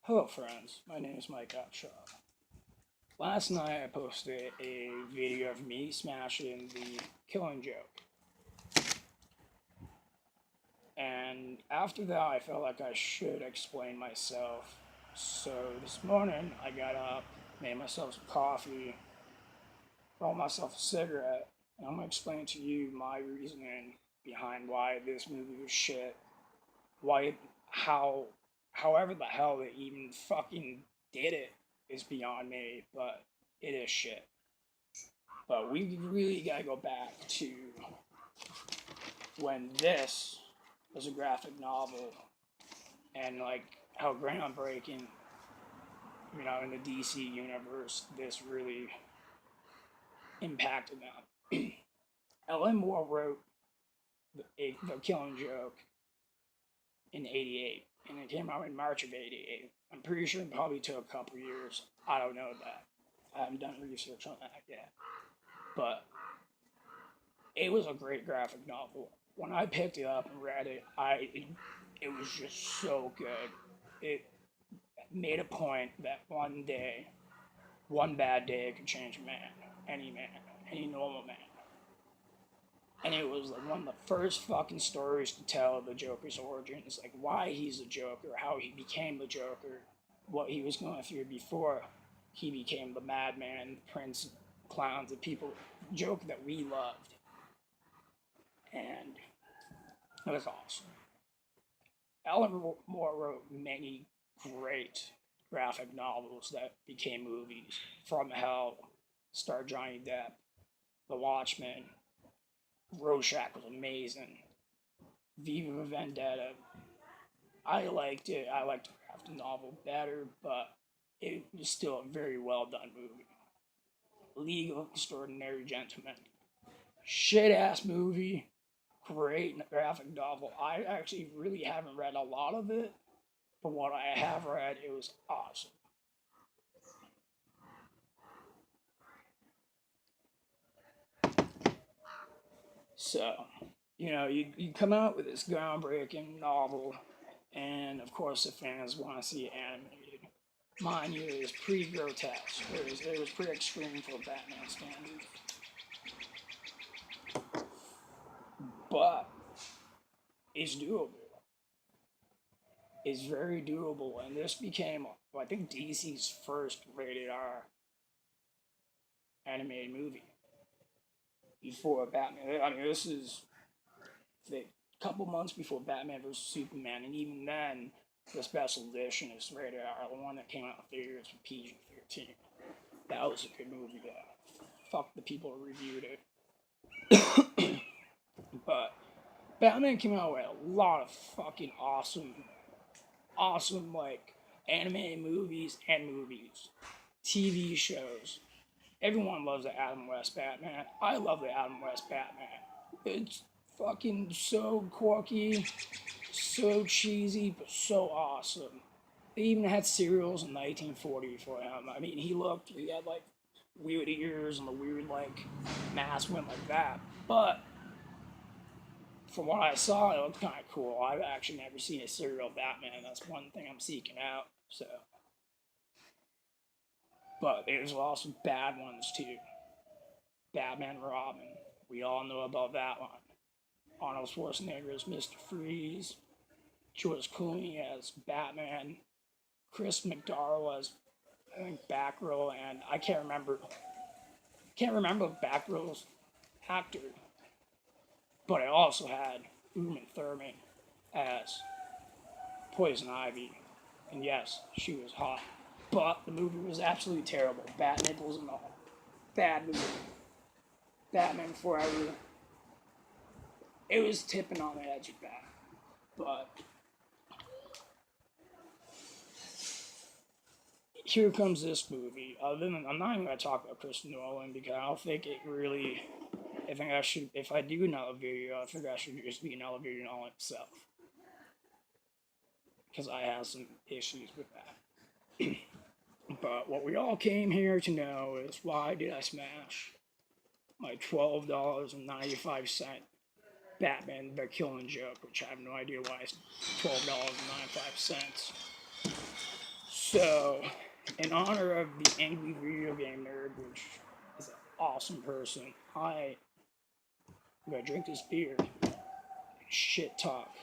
Hello friends, my name is Mike Upshaw. Last night I posted a video of me smashing the Killing Joke. And after that I felt like I should explain myself. So this morning I got up, made myself some coffee, rolled myself a cigarette, and I'm going to explain to you my reasoning behind why this movie was shit. However the hell they even fucking did it is beyond me, but it is shit. But we really gotta go back to when this was a graphic novel and like how groundbreaking, in the DC universe, this really impacted them. Ellen Moore wrote the Killing Joke in '88, and it came out in March of '88. I'm pretty sure it probably took a couple years. I don't know that. I haven't done research on that yet. But it was a great graphic novel. When I picked it up and read it, it was just so good. It made a point that one day, one bad day could change a man, any normal man. And it was like one of the first fucking stories to tell the Joker's origins, like why he's the Joker, how he became the Joker, what he was going through before he became the madman, prince of clowns, the people, Joker that we loved. And it was awesome. Alan Moore wrote many great graphic novels that became movies. From Hell, starred Johnny Depp, The Watchmen, Rorschach was amazing. Viva Vendetta, I liked it. I liked the graphic novel better, but it was still a very well done movie. League of Extraordinary Gentlemen, shit ass movie, great graphic novel. I actually really haven't read a lot of it, but what I have read, it was awesome. So, you come out with this groundbreaking novel, and of course the fans want to see it animated. Mind you, it was pretty grotesque. It was pretty extreme for Batman standards. But it's doable. It's very doable, and this became, I think, DC's first rated R animated movie before Batman. I mean, this is a couple months before Batman vs Superman, and even then, the special edition is rated R. The one that came out in theaters for PG-13. That was a good movie. Fuck the people who reviewed it. But Batman came out with a lot of fucking awesome like animated movies and movies, TV shows. Everyone loves the Adam West Batman. I love the Adam West Batman. It's fucking so quirky, so cheesy, but so awesome. They even had cereals in 1940 for him. I mean, he had like weird ears and the weird like mask went like that. But from what I saw, it looked kind of cool. I've actually never seen a serial Batman. That's one thing I'm seeking out. So, but there's also bad ones too. Batman Robin. We all know about that one. Arnold Schwarzenegger as Mr. Freeze. George Clooney as Batman. Chris McDowell as, I think, Batgirl, and I can't remember Batgirl's actor. But I also had Uma Thurman as Poison Ivy. And yes, she was hot. But the movie was absolutely terrible. Bat nipples and all. Bad movie. Batman Forever. It was tipping on the edge of that. But here comes this movie. I'm not even going to talk about Christopher Nolan because I don't think it really. I think I should, if I do another video, I think I should just be another video on itself. Because I have some issues with that. But what we all came here to know is why did I smash my $12.95 Batman The Killing Joke, which I have no idea why it's $12.95. So, in honor of the angry video game nerd, which is an awesome person, I'm gonna drink this beer, shit talk,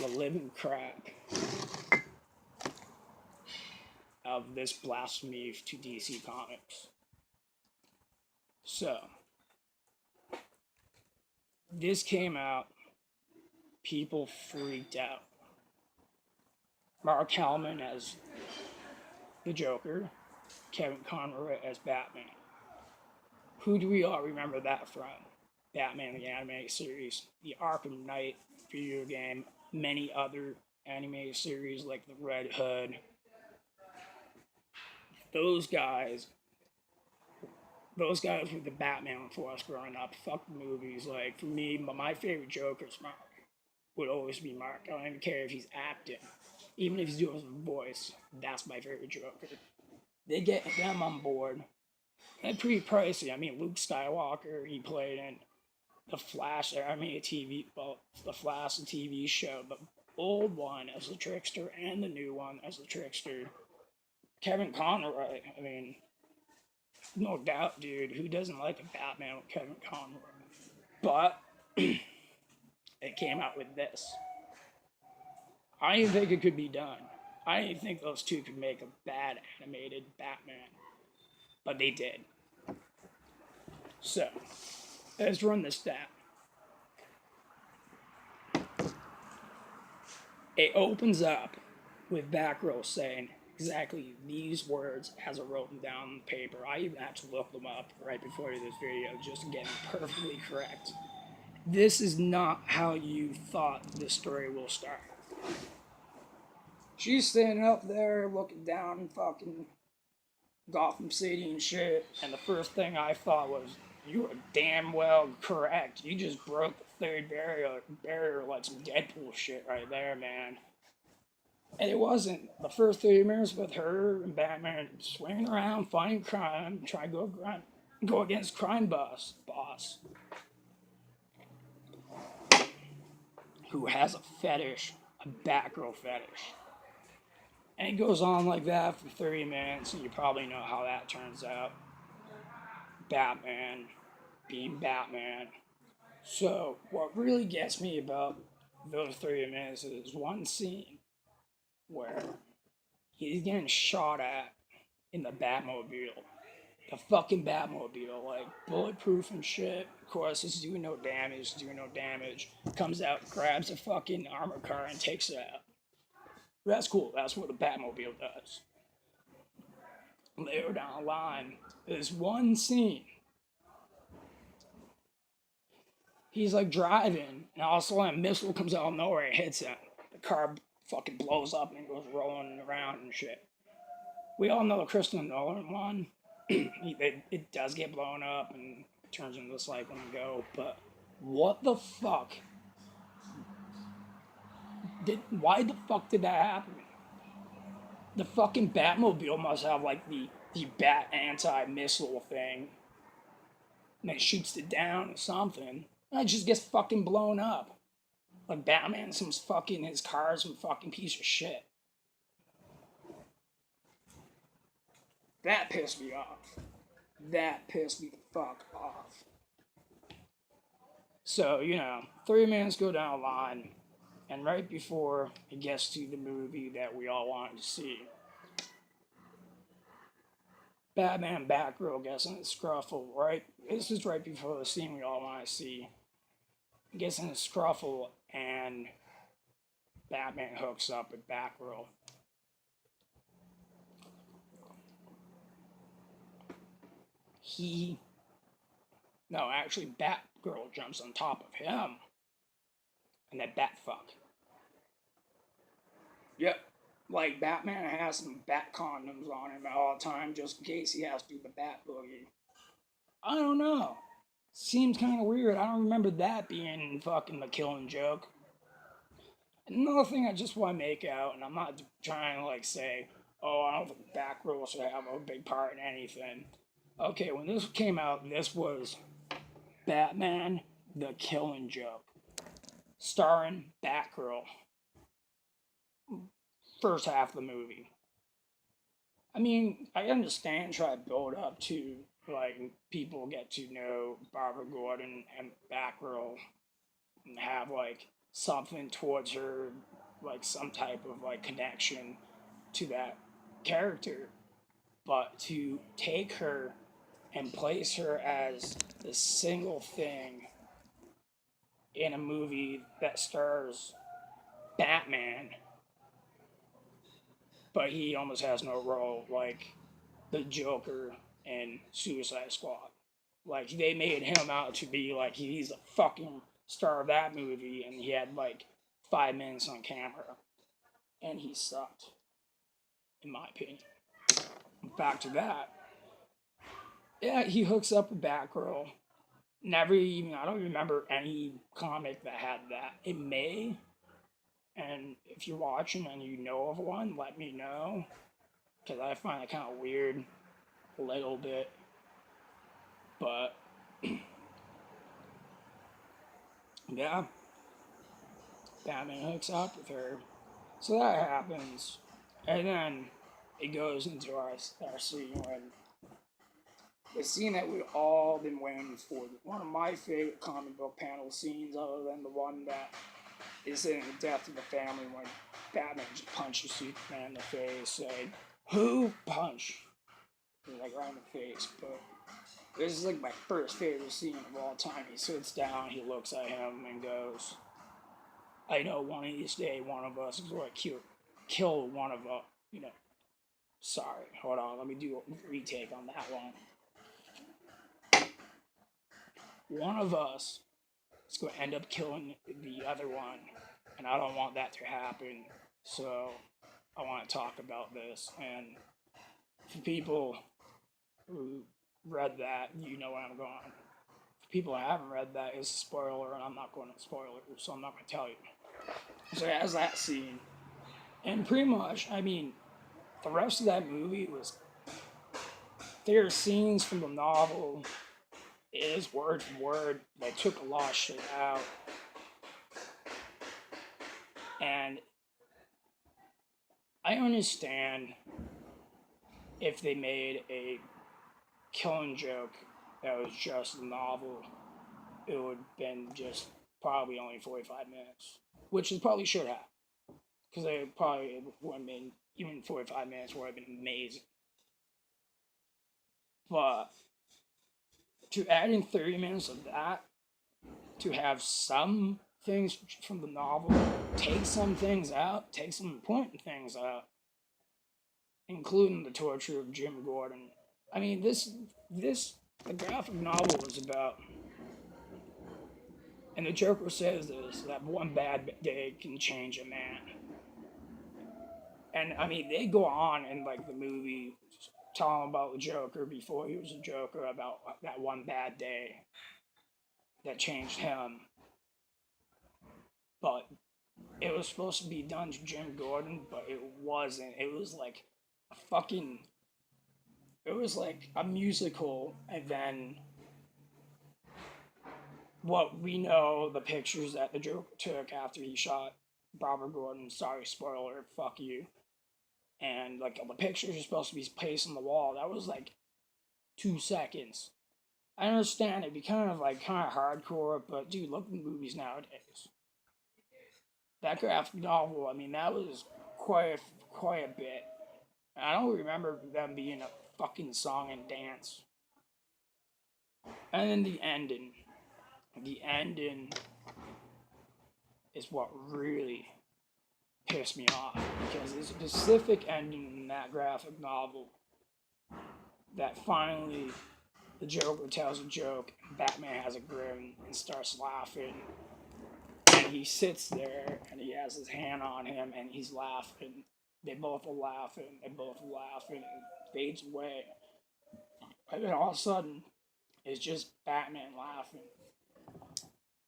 the living crap of this blasphemy to DC Comics. So, this came out, people freaked out. Mark Hamill as the Joker, Kevin Conroy as Batman. Who do we all remember that from? Batman the animated series, the Arkham Knight video game, many other animated series like the Red Hood. Those guys were the Batman for us growing up. Fuck the movies. Like, for me, my favorite Joker's Mark. Would always be Mark. I don't even care if he's acting. Even if he's doing his voice, that's my favorite Joker. They get them on board. And pretty pricey. I mean, Luke Skywalker, he played in the Flash, the Flash, the TV show, the old one as the Trickster and the new one as the Trickster. Kevin Conroy, I mean, no doubt, dude, who doesn't like a Batman with Kevin Conroy? But it came out with this. I didn't think it could be done. I didn't think those two could make a bad animated Batman. But they did. So, let's run this down. It opens up with Batgirl saying exactly these words as I wrote them down on paper. I even had to look them up right before this video just to get them perfectly correct. This is not how you thought this story will start. She's standing up there looking down fucking Gotham City and shit, and the first thing I thought was, you were damn well correct. You just broke the third barrier like some Deadpool shit right there, man. And it wasn't. The first 30 minutes with her and Batman swinging around, fighting crime, trying to go against crime boss, who has a fetish, a Batgirl fetish. And it goes on like that for 30 minutes, and you probably know how that turns out. Batman being Batman. So, what really gets me about those 30 minutes is one scene where he's getting shot at in the Batmobile. The fucking Batmobile, like bulletproof and shit. Of course, it's doing no damage. Comes out, grabs a fucking armor car, and takes it out. That's cool. That's what a Batmobile does. Later down the line, there's one scene. He's like driving, and all of a sudden a missile comes out of nowhere and hits him. The car fucking blows up and goes rolling around and shit. We all know the Christopher Nolan one. It does get blown up and turns into this like one go, but what the fuck? Why the fuck did that happen? The fucking Batmobile must have like the bat anti-missile thing. And it shoots it down or something. And it just gets fucking blown up. Like Batman, his car's some fucking piece of shit. That pissed me off. That pissed me the fuck off. So, 3 minutes go down the line, and right before it gets to the movie that we all wanted to see, Batman and Batgirl gets in a scruffle, right? This is right before the scene we all want to see. Gets in a scruffle, and Batman hooks up with Batgirl. Batgirl jumps on top of him. And that bat fuck. Yep. Like, Batman has some bat condoms on him at all the time just in case he has to do the bat boogie. I don't know. Seems kind of weird. I don't remember that being fucking the Killing Joke. Another thing I just want to make out, and I'm not trying to like say, oh, I don't think Batgirl should have a big part in anything. Okay, when this came out, this was Batman, the Killing Joke, starring Batgirl. First half of the movie. I mean, I understand try to build up to like people get to know Barbara Gordon and Batgirl and have like something towards her, like some type of like connection to that character. But to take her and place her as the single thing in a movie that stars Batman, but he almost has no role, like the Joker and Suicide Squad. Like they made him out to be like he's the fucking star of that movie, and he had like 5 minutes on camera, and he sucked, in my opinion. Back to that, yeah, he hooks up with Batgirl. Never even I don't remember any comic that had that. It may, and if you're watching and you know of one, let me know because I find it kind of weird, a little bit. But yeah, Batman hooks up with her. So that happens. And then it goes into our scene when the scene that we've all been waiting for. One of my favorite comic book panel scenes, other than the one that is in the death of the family when Batman just punches Superman in the face, saying, "Who punch?" Like right in the face. But this is like my first favorite scene of all time. He sits down, he looks at him, and goes, "I know one of these days one of us is going to kill one of us." You know, sorry, hold on, let me do a retake on that one. One of us is going to end up killing the other one, and I don't want that to happen. So I want to talk about this. And for people who read that, you know where I'm going. For people who haven't read that, it's a spoiler, and I'm not going to spoil it, so I'm not going to tell you. So it has that scene, and pretty much, I mean, the rest of that movie was there are scenes from the novel. It is word for word. They took a lot of shit out, and I understand if they made a killing joke that was just a novel, it would have been just probably only 45 minutes, which it probably should have, because they probably would have been, even 45 minutes would have been amazing. But to add in 30 minutes of that, to have some things from the novel, take some things out, take some important things out, including the torture of Jim Gordon. I mean, the graphic novel is about, and the Joker says this, that one bad day can change a man. And I mean, they go on in like the movie, telling about the Joker before he was a Joker, about that one bad day that changed him. But it was supposed to be done to Jim Gordon, but it wasn't. It was like a fucking. It was like a musical, and then what we know, the pictures that the Joker took after he shot Barbara Gordon. Sorry, spoiler. Fuck you. And like the pictures are supposed to be placed on the wall. That was like 2 seconds. I understand it'd be kind of hardcore, but dude, look at the movies nowadays. That graphic novel, I mean, that was quite a bit. I don't remember them being a fucking song and dance. And then the ending. The ending is what really pissed me off because there's a specific ending in that graphic novel that finally the Joker tells a joke, Batman has a grin and starts laughing. And he sits there and he has his hand on him and he's laughing. They both are laughing, and it fades away. And then all of a sudden, it's just Batman laughing.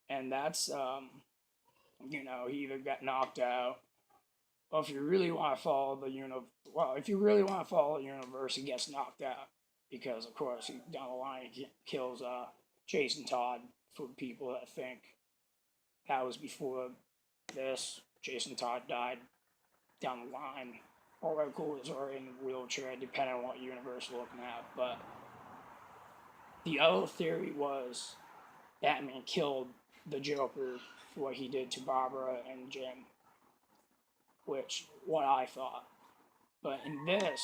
And that's, he either got knocked out, or if you really want to follow the if you really want to follow the universe, he gets knocked out. Because, of course, down the line, he kills Jason Todd. For people that think that was before this, Jason Todd died down the line. or Riddles are in a wheelchair, depending on what universe you're looking at. But the other theory was Batman killed the Joker for what he did to Barbara and Jim, which what I thought. But in this,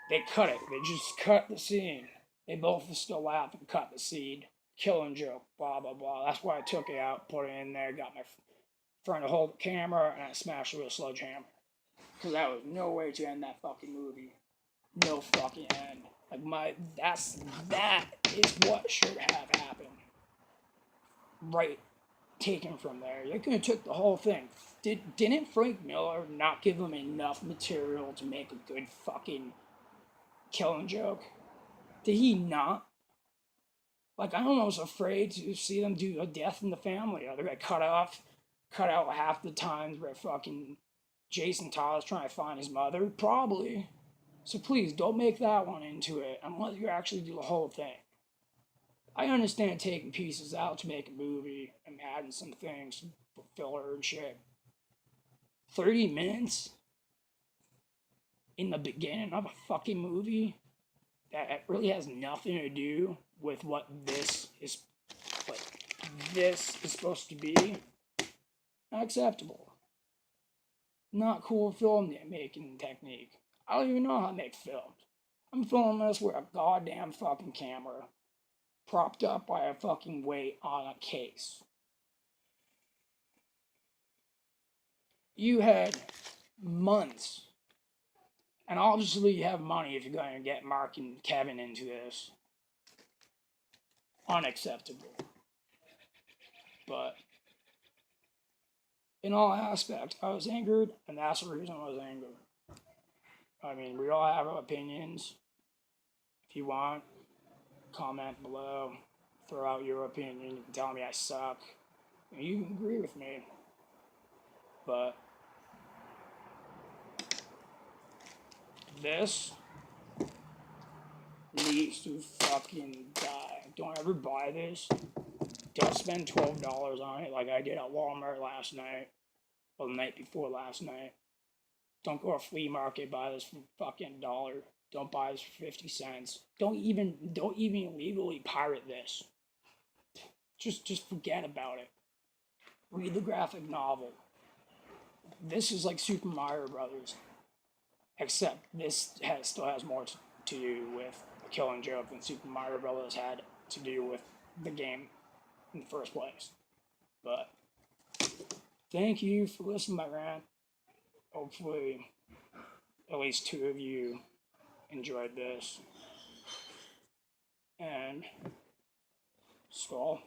they cut it. They just cut the scene. They both still laugh and cut the scene. Killing joke, blah, blah, blah. That's why I took it out, put it in there, got my friend to hold the camera, and I smashed it with a sledgehammer. Because that was no way to end that fucking movie. No fucking end. Like, that is what should have happened. Right, taken from there. They could have took the whole thing. Didn't Frank Miller not give him enough material to make a good fucking Killing Joke? Did he not? Like, I'm almost afraid to see them do a Death in the Family. Are they gonna cut out half the times where fucking Jason Todd's trying to find his mother? Probably. So please, don't make that one into it unless you actually do the whole thing. I understand taking pieces out to make a movie and adding some things for filler and shit. 30 minutes in the beginning of a fucking movie that really has nothing to do with what this is supposed to be. Not acceptable. Not cool film making technique. I don't even know how to make films. I'm filming this with a goddamn fucking camera propped up by a fucking weight on a case. You had months, and obviously you have money if you're going to get Mark and Kevin into this. Unacceptable. But in all aspects, I was angered, and that's the reason I was angered. I mean, we all have opinions. If you want, comment below, throw out your opinion, you can tell me I suck. You can agree with me. But this needs to fucking die. Don't ever buy this. Don't spend $12 on it like I did at Walmart last night. Or the night before last night. Don't go to a flea market, buy this for fucking $1. Don't buy this for 50 cents. Don't even legally pirate this. Just forget about it. Read the graphic novel. This is like Super Mario Brothers. Except this still has more to do with a Killing Joke than Super Mario Brothers had to do with the game in the first place. But thank you for listening to my rant. Hopefully, at least 2 of you enjoyed this. And Skull.